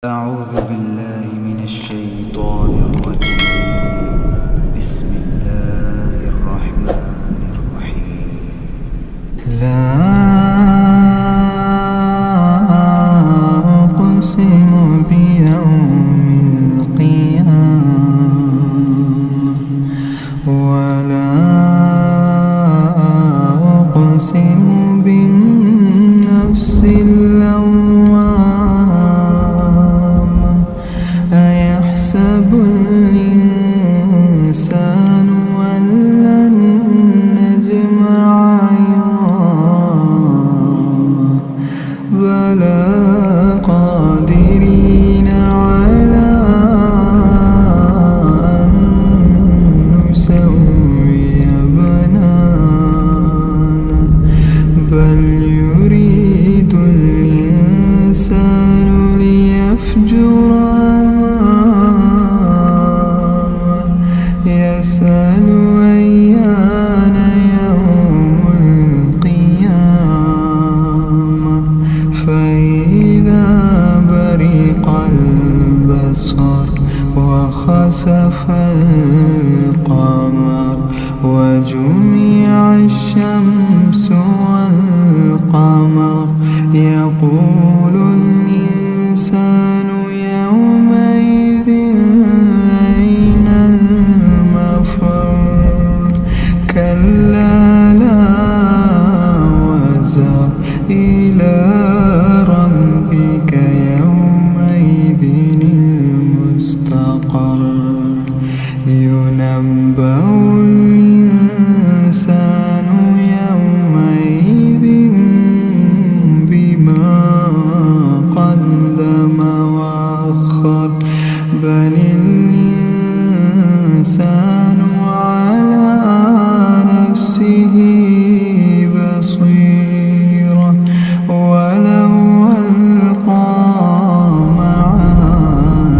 أعوذ بالله من الشيطان الرجيم. بسم الله الرحمن الرحيم. لا أقسم بيوم القيامة ولا أقسم بالنفس اللوامة. أيحسب الإنسان أن لن نجمع عظامه بلى قادرين على أن نسوي بنانه بل يريد الإنسان ليفجر يسأل أيان يوم القيامة فإذا برق البصر وخسف القمر وجمع الشمس والقمر يقول الإنسان يومئذ أين المفر. كلا لا وزر إلى ربك يومئذ المستقر. ينبأ الإنسان يومئذ بما قدم وأخر بل الإنسان على نفسه بصيرة ولو ألقى معاذيره.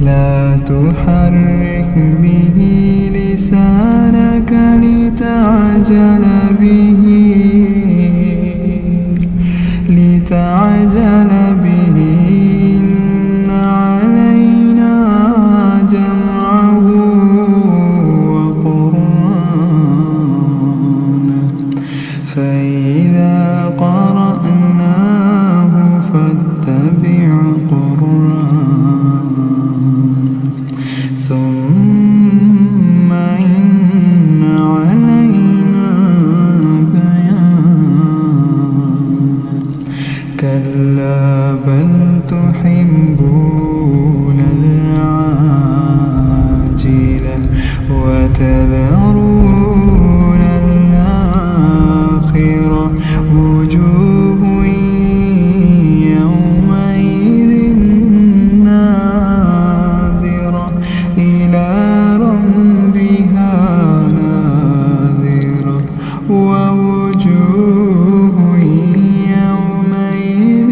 لا تحرك به لسانك لتعجل به إن علينا جمعه وقرآنه فإذا قرأناه فاتبع قرآنه ثم إن علينا بيانه. كلا بل تحبون العاجلة وتذرون الآخرة وجوه يومئذ ناظرة إلى ربها ناظرة ووجوه يومئذ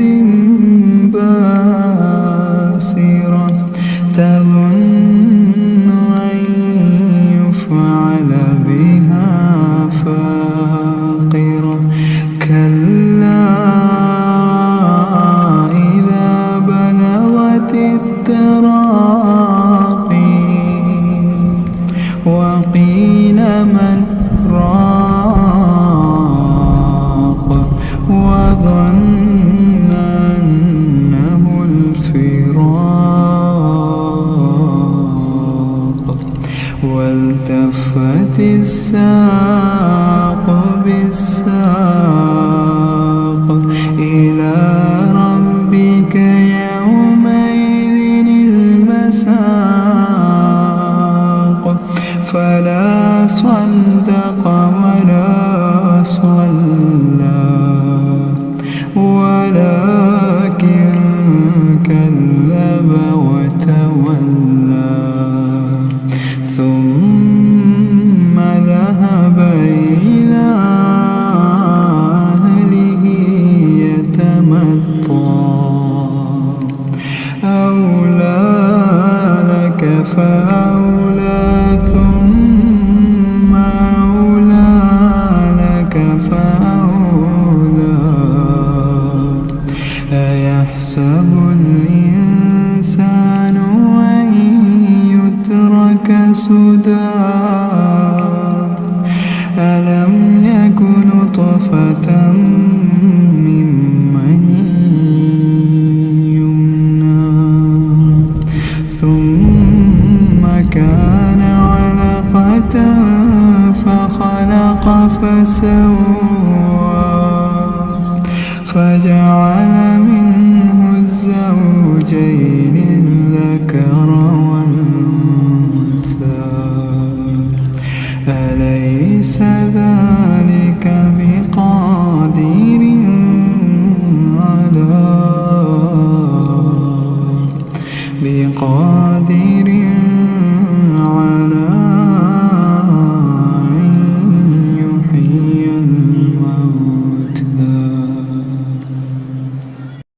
باسرة أيحسب الإنسان أن يترك سدى ألم يك نطفة من مني يمنى ثم كان علقة فخلق فسوى